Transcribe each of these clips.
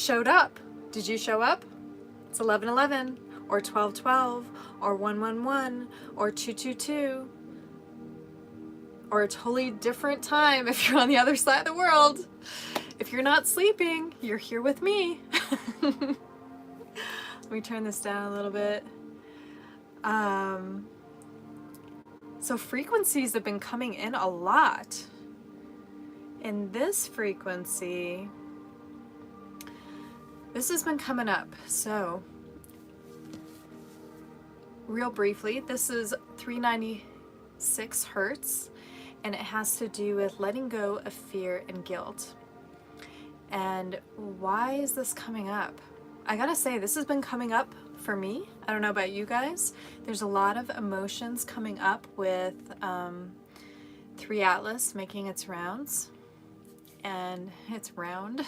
showed up. Did you show up? It's 11:11 or 12:12 or 1:11 or 2:22 or a totally different time if you're on the other side of the world. If you're not sleeping, you're here with me. Let me turn this down a little bit. So frequencies have been coming in a lot. And this frequency, this has been coming up. So real briefly, this is 396 hertz, and it has to do with letting go of fear and guilt. And why is this coming up? I gotta say, this has been coming up for me. I don't know about you guys. There's a lot of emotions coming up with 3 Atlas making its rounds. And it's round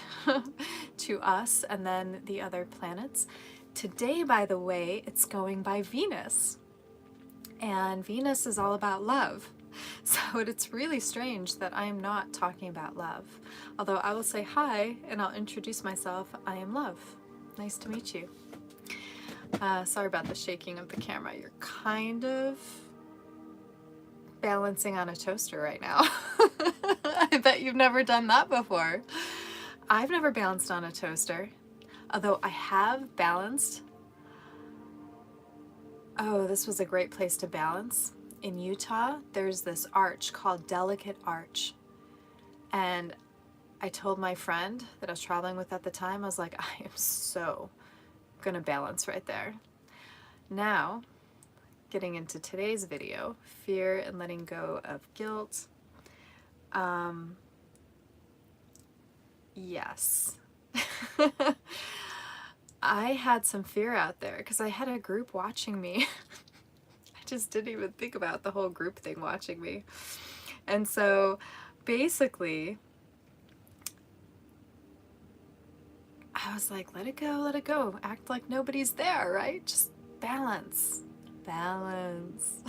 to us and then the other planets. Today, by the way, it's going by Venus. And Venus is all about love. So it's really strange that I am not talking about love. Although I will say hi and I'll introduce myself. I am Love. Nice to meet you. Sorry about the shaking of the camera. You're kind of balancing on a toaster right now. I bet you've never done that before. I've never balanced on a toaster, although I have balanced. Oh, this was a great place to balance. In Utah, there's this arch called Delicate Arch. And I told my friend that I was traveling with at the time, I was like, I am so gonna balance right there. Now, getting into today's video, fear and letting go of guilt. Yes. I had some fear out there because I had a group watching me. I just didn't even think about the whole group thing watching me. And so basically, I was like, let it go, act like nobody's there, right? Just balance. Balance.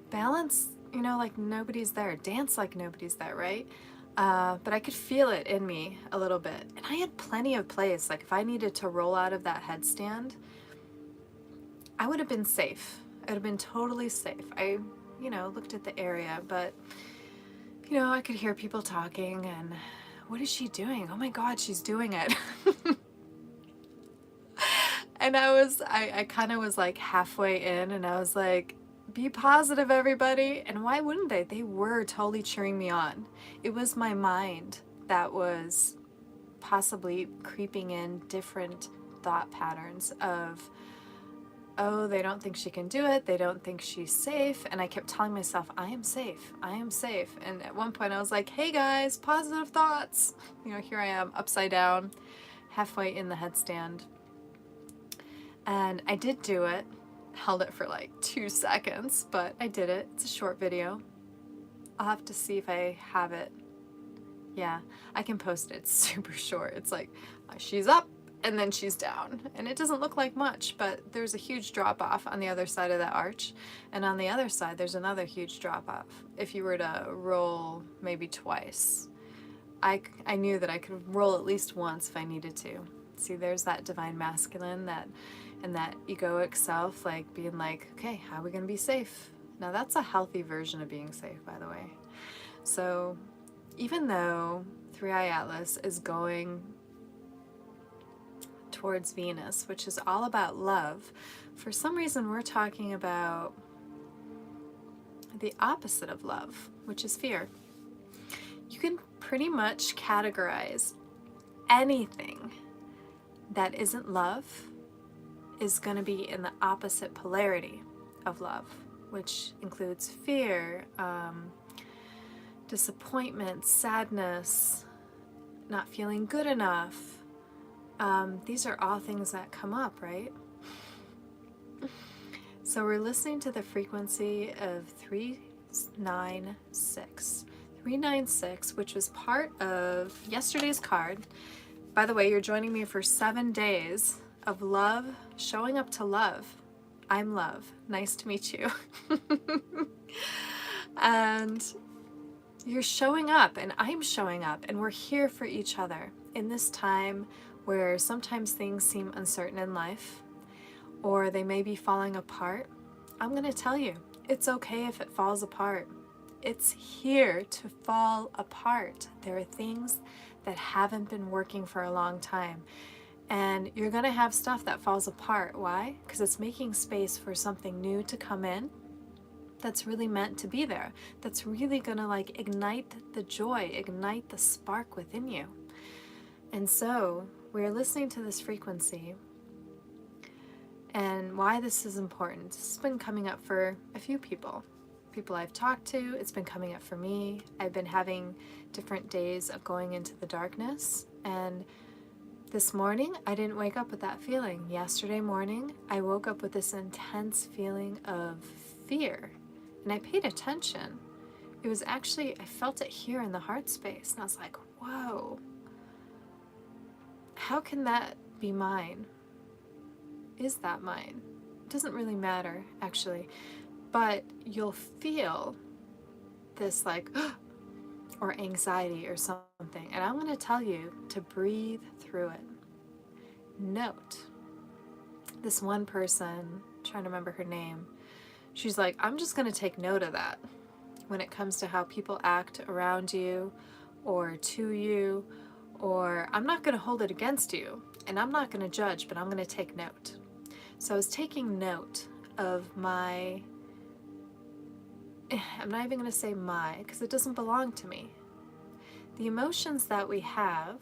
Balance, you know, like nobody's there. Dance like nobody's there, right? But I could feel it in me a little bit. And I had plenty of place. Like if I needed to roll out of that headstand, I would have been safe. I would have been totally safe. I, you know, looked at the area, but, you know, I could hear people talking and what is she doing? Oh my God, she's doing it. And I kind of was like halfway in and I was like, be positive, everybody. And why wouldn't they? They were totally cheering me on. It was my mind that was possibly creeping in different thought patterns of, oh, they don't think she can do it. They don't think she's safe. And I kept telling myself, I am safe. I am safe. And at one point I was like, hey guys, positive thoughts. You know, here I am upside down, halfway in the headstand. And I did do it. Held it for like 2 seconds, but I did it. It's a short video. I'll have to see if I have it. Yeah, I can post it. It's super short. It's like she's up and then she's down. And it doesn't look like much, but there's a huge drop off on the other side of that arch. And on the other side, there's another huge drop off. If you were to roll maybe twice, I knew that I could roll at least once if I needed to. See, there's that divine masculine, and that egoic self, like being like, okay, how are we gonna be safe? Now that's a healthy version of being safe, by the way. So even though 3i Atlas is going towards Venus, which is all about love, for some reason we're talking about the opposite of love, which is fear. You can pretty much categorize anything that isn't love is going to be in the opposite polarity of love, which includes fear, disappointment, sadness, not feeling good enough. These are all things that come up, right? So we're listening to the frequency of 396. 396, which was part of yesterday's card. By the way, you're joining me for 7 days of love, showing up to love. I'm Love. Nice to meet you. And you're showing up and I'm showing up and we're here for each other. in this time where sometimes things seem uncertain in life, or they may be falling apart, I'm going to tell you, it's okay if it falls apart. It's here to fall apart. There are things that haven't been working for a long time. And you're going to have stuff that falls apart. Why? Because it's making space for something new to come in that's really meant to be there. That's really going to like ignite the joy, ignite the spark within you. And so we're listening to this frequency. And why this is important. This has been coming up for a few people I've talked to. It's been coming up for me. I've been having different days of going into the darkness, and this morning I didn't wake up with that feeling. Yesterday morning I woke up with this intense feeling of fear, and I paid attention. It was actually, I felt it here in the heart space, and I was like, whoa, how can that be mine? Is that mine? It doesn't really matter, actually. But you'll feel this like, or anxiety or something. And I'm going to tell you to breathe through it. Note, this one person, I'm trying to remember her name, she's like, I'm just going to take note of that when it comes to how people act around you or to you, or I'm not going to hold it against you and I'm not going to judge, but I'm going to take note. So I was taking note of my, I'm not even going to say my, because it doesn't belong to me. The emotions that we have,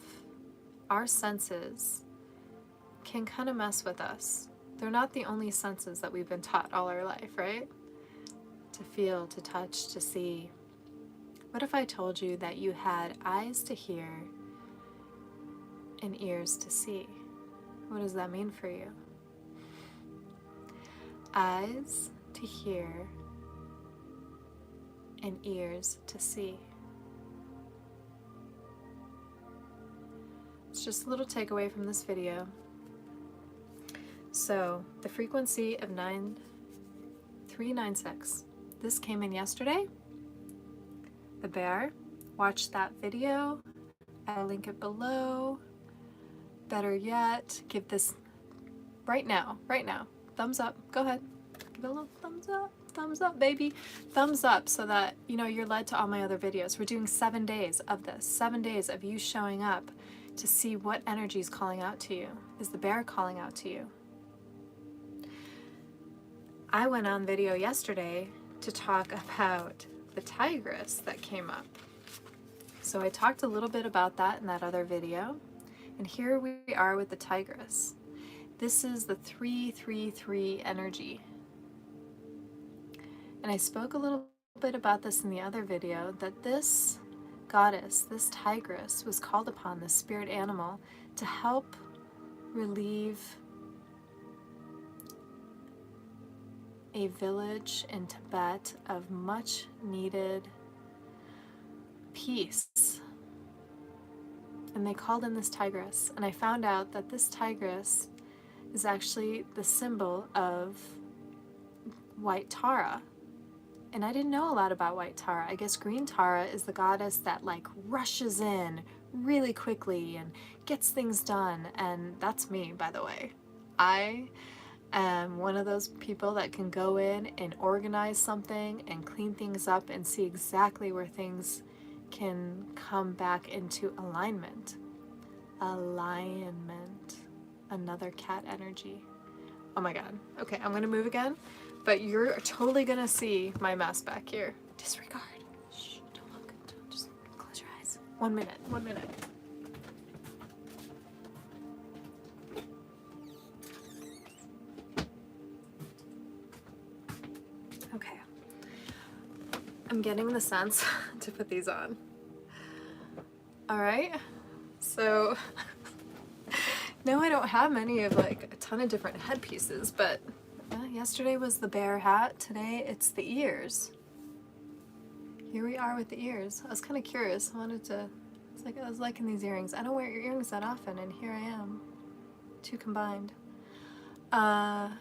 our senses, can kind of mess with us. They're not the only senses that we've been taught all our life, right? To feel, to touch, to see. What if I told you that you had eyes to hear and ears to see? What does that mean for you? Eyes to hear and ears to see. It's just a little takeaway from this video. So the frequency of 9396, this came in yesterday. The bear, watch that video. I'll link it below. Better yet, give this right now, thumbs up. Go ahead, give it a little thumbs up, baby. Thumbs up so that, you know, you're led to all my other videos. We're doing 7 days of this, 7 days of you showing up to see what energy is calling out to you. Is the bear calling out to you? I went on video yesterday to talk about the tigress that came up. So I talked a little bit about that in that other video. And here we are with the tigress. This is the 333 energy. And I spoke a little bit about this in the other video, that this goddess, this tigress, was called upon, this spirit animal, to help relieve a village in Tibet of much needed peace. And they called in this tigress, and I found out that this tigress is actually the symbol of white Tara. And I didn't know a lot about white Tara. I guess green Tara is the goddess that like rushes in really quickly and gets things done, and that's me, by the way. I am one of those people that can go in and organize something and clean things up and see exactly where things can come back into alignment. Alignment. Another cat energy. Oh my god. Okay, I'm gonna move again, but you're totally gonna see my mess back here. Disregard. Shh, don't look. Don't, just close your eyes. 1 minute. 1 minute. Okay. I'm getting the sense to put these on. Alright, so now I don't have many of like a ton of different headpieces, but yesterday was the bear hat, today it's the ears. Here we are with the ears. I was kind of curious, I was liking these earrings. I don't wear earrings that often, and here I am, two combined. So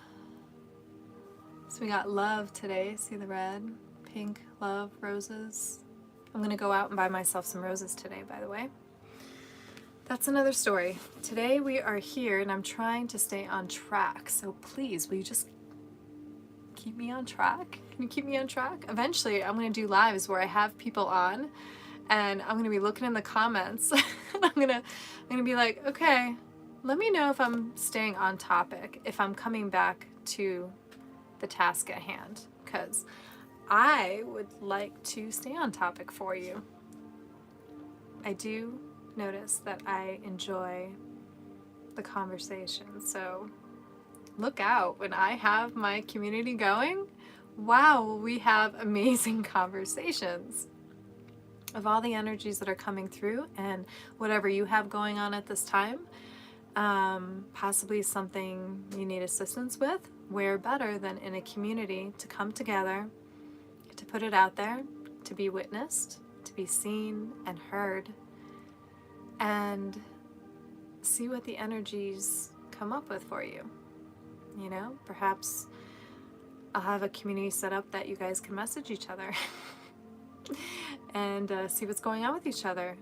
we got love today, see the red, pink, love, roses. I'm gonna go out and buy myself some roses today, by the way. That's another story. Today we are here and I'm trying to stay on track. So please, will you just keep me on track? Can you keep me on track? Eventually I'm going to do lives where I have people on and I'm going to be looking in the comments and I'm going to be like, okay, let me know if I'm staying on topic, if I'm coming back to the task at hand, because I would like to stay on topic for you. I do notice that I enjoy the conversation, so look out when I have my community going. Wow, we have amazing conversations of all the energies that are coming through, and whatever you have going on at this time, possibly something you need assistance with, where better than in a community to come together, to put it out there, to be witnessed, to be seen and heard, and see what the energies come up with for you. You know, perhaps I'll have a community set up that you guys can message each other and see what's going on with each other.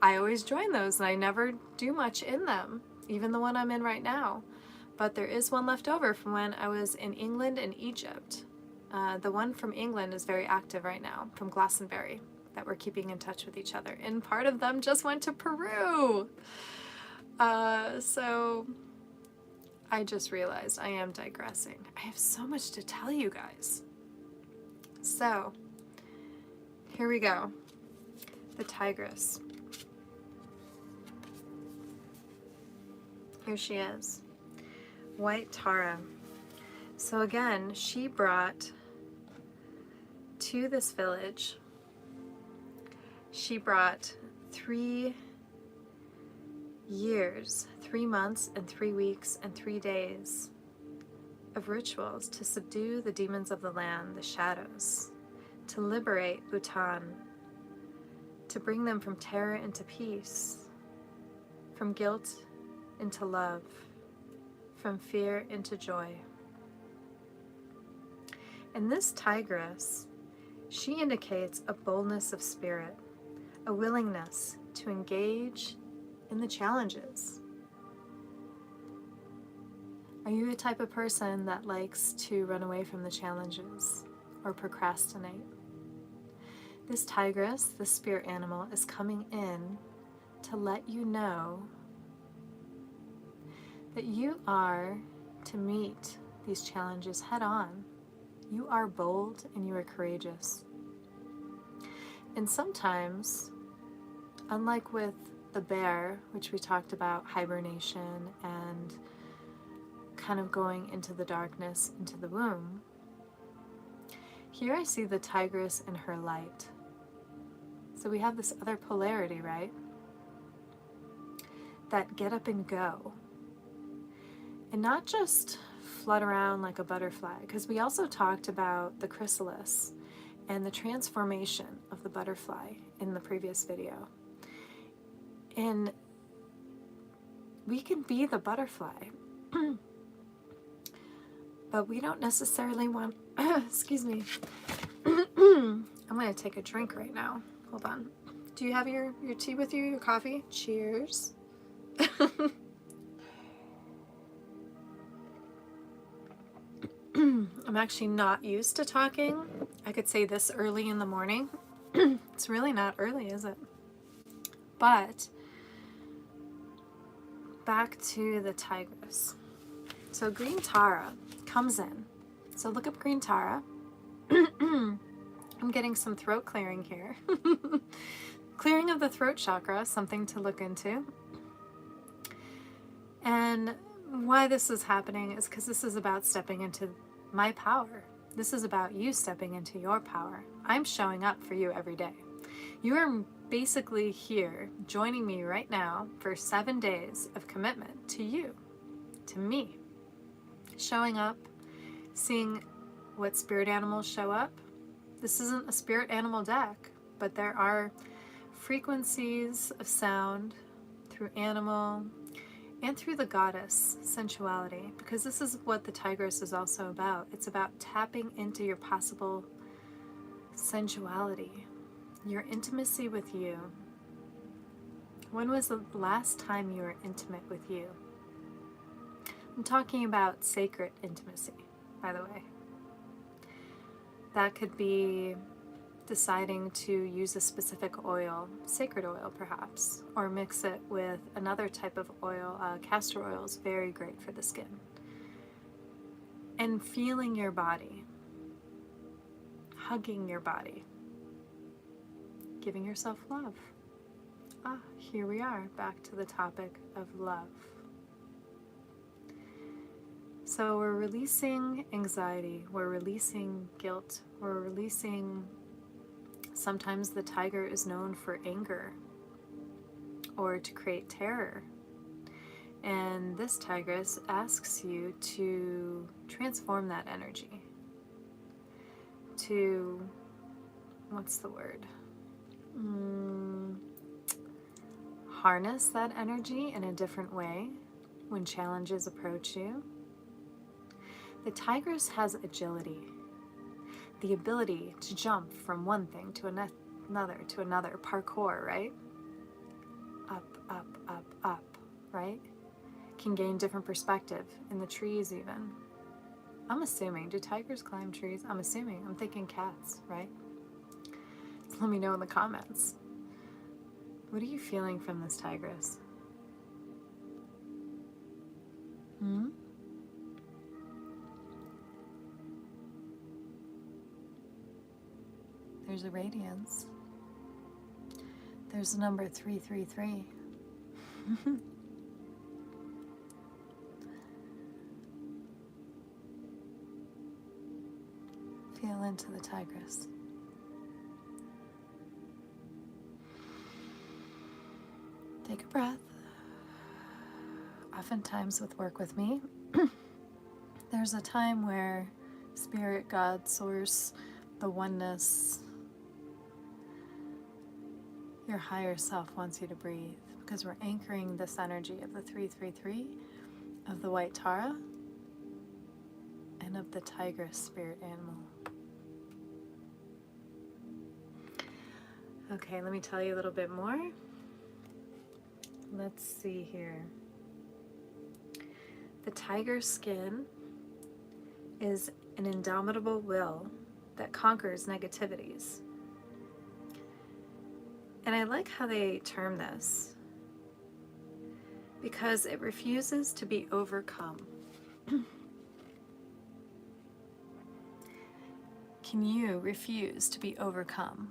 I always join those and I never do much in them, even the one I'm in right now. But there is one left over from when I was in England and Egypt. The one from England is very active right now, from Glastonbury, that we're keeping in touch with each other. And part of them just went to Peru. So I just realized I am digressing. I have so much to tell you guys. So here we go. The Tigress. Here she is. White Tara. So again, she brought to this village, she brought 3 years, 3 months and 3 weeks and 3 days of rituals to subdue the demons of the land, the shadows, to liberate Bhutan, to bring them from terror into peace, from guilt into love, from fear into joy. And this tigress, she indicates a boldness of spirit, a willingness to engage in the challenges. Are you a type of person that likes to run away from the challenges or procrastinate? This tigress, the spirit animal, is coming in to let you know that you are to meet these challenges head on. You are bold and you are courageous. And sometimes, unlike with the bear, which we talked about, hibernation and kind of going into the darkness, into the womb, here I see the tigress in her light. So we have this other polarity, right? That get up and go. And not just flut around like a butterfly, because we also talked about the chrysalis and the transformation of the butterfly in the previous video. And we can be the butterfly, but we don't necessarily want, excuse me, I'm going to take a drink right now. Hold on. Do you have your tea with you, your coffee? Cheers. I'm actually not used to talking. I could say this early in the morning. It's really not early, is it? But back to the tigress. So Green Tara comes in. So look up Green Tara. I'm getting some throat clearing here. Clearing of the throat chakra, something to look into. And why this is happening is because this is about stepping into my power. This is about you stepping into your power. I'm showing up for you every day. You are basically here joining me right now for 7 days of commitment to you, to me. Showing up, seeing what spirit animals show up. This isn't a spirit animal deck, but there are frequencies of sound through animal and through the goddess sensuality, because this is what the tigress is also about. It's about tapping into your possible sensuality, your intimacy with you, When was the last time you were intimate with you? I'm talking about sacred intimacy, by the way. That could be deciding to use a specific oil, sacred oil perhaps, or mix it with another type of oil. Castor oil is very great for the skin. And feeling your body, hugging your body, giving yourself love. Here we are, back to the topic of love. So we're releasing anxiety, we're releasing guilt, we're releasing, sometimes the tiger is known for anger or to create terror. And this tigress asks you to transform that energy, to, what's the word? Harness that energy in a different way when challenges approach you. The tigress has agility, the ability to jump from one thing to another, parkour, right? Up, up, up, up, right? Can gain different perspective in the trees even. I'm assuming, do tigers climb trees? I'm assuming, I'm thinking cats, right? So let me know in the comments. What are you feeling from this tigress? There's a radiance. There's the number 333. Feel into the tigress. Take a breath. Oftentimes with work with me, there's a time where Spirit, God, Source, the oneness, your higher self wants you to breathe, because we're anchoring this energy of the 333, of the white Tara, and of the tigress spirit animal. Okay, let me tell you a little bit more. Let's see here. The tiger skin is an indomitable will that conquers negativities. And I like how they term this, because it refuses to be overcome. Can you refuse to be overcome?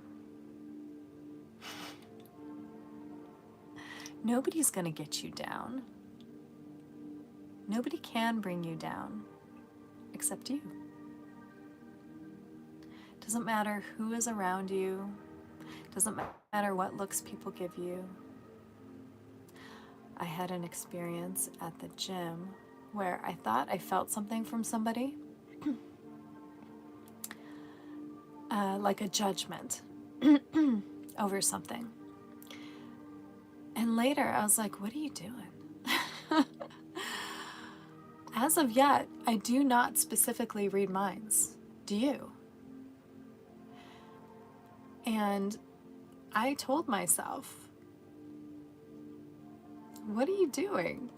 Nobody's going to get you down. Nobody can bring you down except you. Doesn't matter who is around you. Doesn't matter what looks people give you. I had an experience at the gym where I thought I felt something from somebody, like a judgment over something. And later I was like, what are you doing? As of yet, I do not specifically read minds. Do you? And I told myself, what are you doing?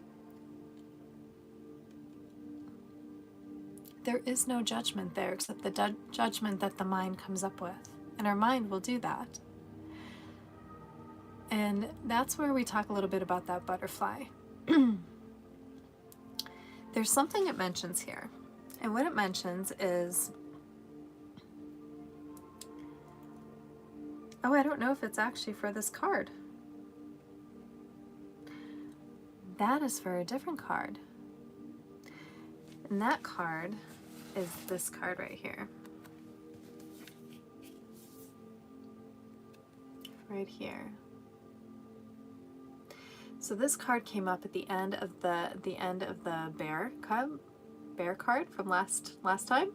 There is no judgment there except the judgment that the mind comes up with. And our mind will do that. And that's where we talk a little bit about that butterfly. There's something it mentions here. And what it mentions is, oh, I don't know if it's actually for this card. That is for a different card. And that card is this card right here. Right here. So this card came up at the end of the bear card from last time.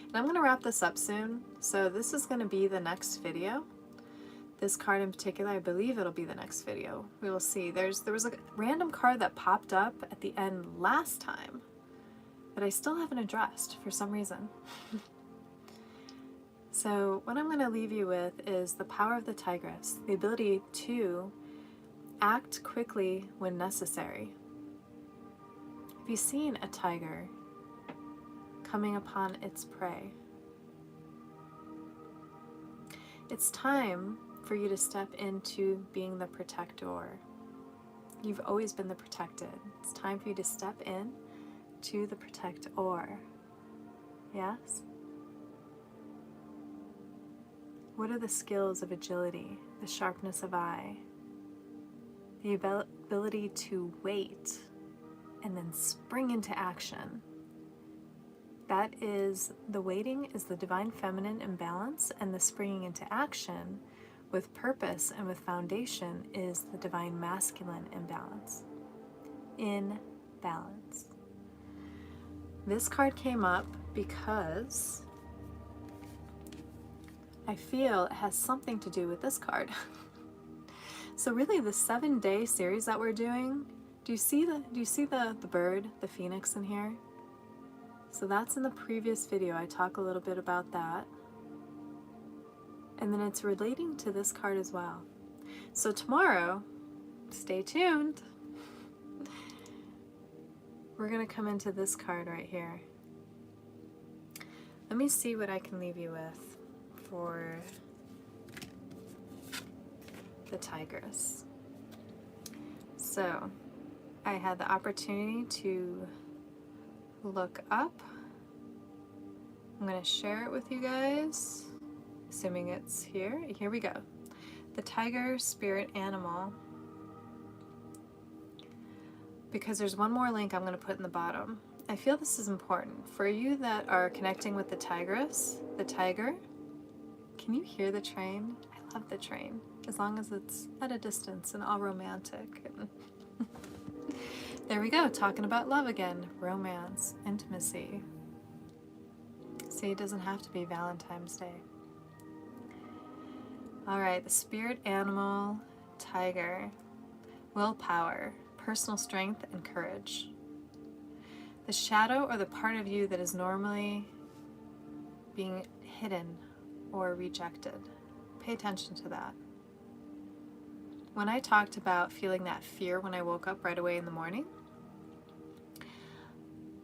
And I'm going to wrap this up soon. So this is going to be the next video. This card in particular, I believe it'll be the next video. We will see. There was a random card that popped up at the end last time that I still haven't addressed for some reason. So what I'm going to leave you with is the power of the tigress, the ability to Act quickly when necessary. Have you seen a tiger coming upon its prey? It's time for you to step into being the protector. You've always been the protected. It's time for you to step in to the protector. Yes? What are the skills of agility, the sharpness of eye, the ability to wait and then spring into action? That is, the waiting is the divine feminine imbalance, and the springing into action with purpose and with foundation is the divine masculine imbalance. In balance. This card came up because I feel it has something to do with this card. So really the 7-day series that we're doing, do you see the bird, the phoenix in here? So that's in the previous video. I talk a little bit about that. And then it's relating to this card as well. So tomorrow, stay tuned. We're going to come into this card right here. Let me see what I can leave you with for the tigress. So I had the opportunity to look up. I'm going to share it with you guys, assuming it's here. Here we go. The tiger spirit animal. Because there's one more link I'm going to put in the bottom. I feel this is important. For you that are connecting with the tigress, the tiger, can you hear the train? I love the train, as long as it's at a distance and all romantic. There we go, talking about love again. Romance, intimacy. See, it doesn't have to be Valentine's Day. All right, the spirit animal, tiger. Willpower, personal strength, and courage. The shadow, or the part of you that is normally being hidden or rejected. Pay attention to that. When I talked about feeling that fear when I woke up right away in the morning,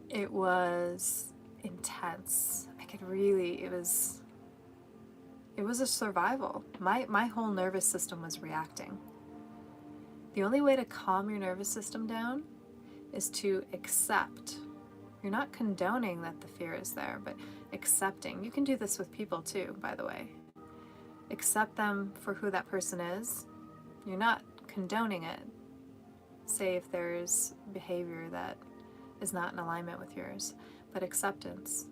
it was intense. I could really, it was a survival. My whole nervous system was reacting. The only way to calm your nervous system down is to accept. You're not condoning that the fear is there, but accepting. You can do this with people too, by the way. Accept them for who that person is. You're not condoning it. Say if there's behavior that is not in alignment with yours, but acceptance.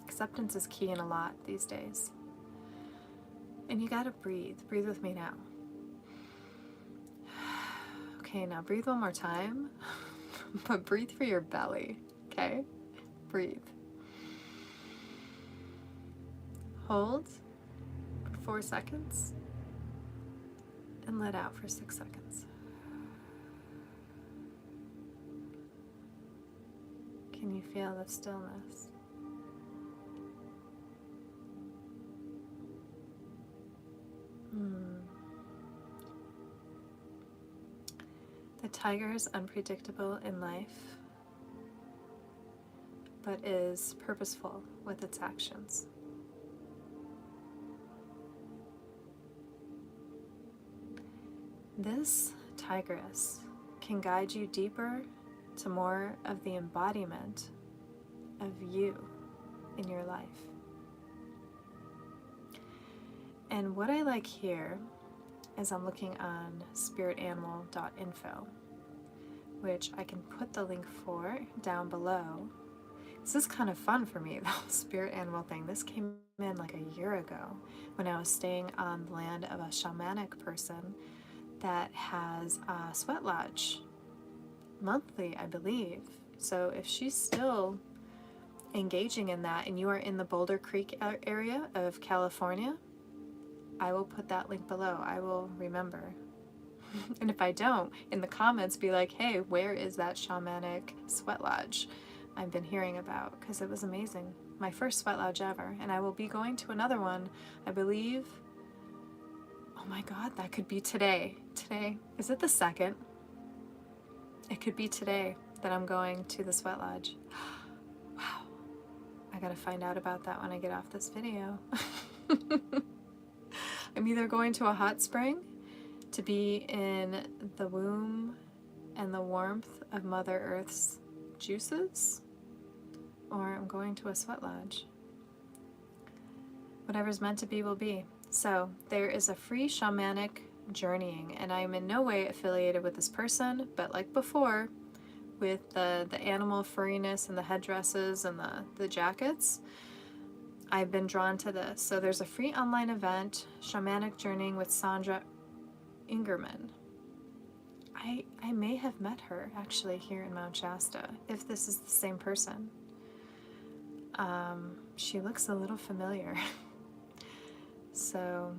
Acceptance is key in a lot these days. And you gotta breathe. Breathe with me now. Okay, now breathe one more time, but breathe for your belly, okay? Breathe. Hold for 4 seconds, and let out for 6 seconds. Can you feel the stillness? The tiger is unpredictable in life, but is purposeful with its actions. This tigress can guide you deeper to more of the embodiment of you in your life. And what I like here is I'm looking on spiritanimal.info, which I can put the link for down below. This is kind of fun for me, the whole spirit animal thing. This came in like a year ago when I was staying on the land of a shamanic person that has a sweat lodge monthly, I believe. So if she's still engaging in that and you are in the Boulder Creek area of California, I will put that link below. I will remember. And if I don't, in the comments be like, hey, where is that shamanic sweat lodge I've been hearing about? Because it was amazing. My first sweat lodge ever. And I will be going to another one, I believe, Oh my God, that could be today. Today, is it the 2nd? It could be today that I'm going to the sweat lodge. Wow. I gotta find out about that when I get off this video. I'm either going to a hot spring to be in the womb and the warmth of Mother Earth's juices, or I'm going to a sweat lodge. Whatever's meant to be will be. So there is a free shamanic journeying, and I am in no way affiliated with this person, but like before, with the animal furriness and the headdresses and the jackets, I've been drawn to this. So there's a free online event, Shamanic Journeying with Sandra Ingerman. I may have met her actually here in Mount Shasta, if this is the same person. She looks a little familiar. So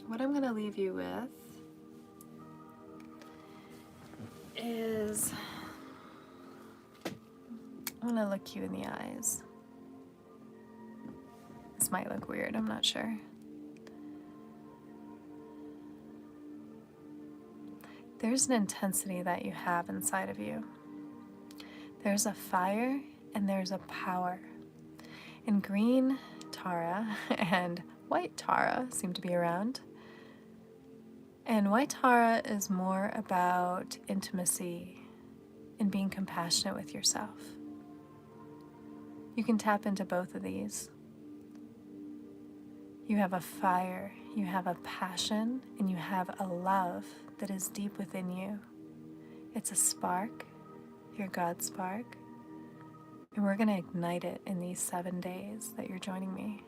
what I'm going to leave you with is, I'm going to look you in the eyes. This might look weird, I'm not sure. There's an intensity that you have inside of you. There's a fire and there's a power. And green Tara and white Tara seem to be around. And white Tara is more about intimacy and being compassionate with yourself. You can tap into both of these. You have a fire, you have a passion, and you have a love that is deep within you. It's a spark, your God spark, and we're going to ignite it in these 7 days that you're joining me.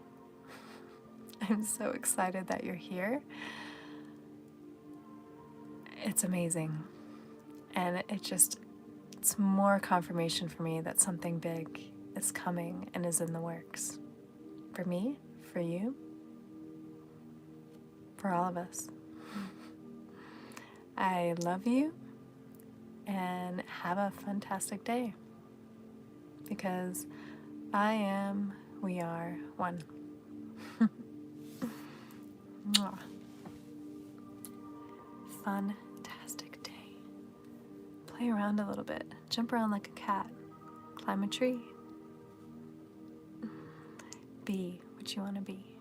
I'm so excited that you're here. It's amazing, and it's more confirmation for me that something big is coming and is in the works. For me, for you, for all of us. I love you, and have a fantastic day, because I am, we are one. Mwah. Fantastic day. Play around a little bit. Jump around like a cat. Climb a tree. Be what you want to be.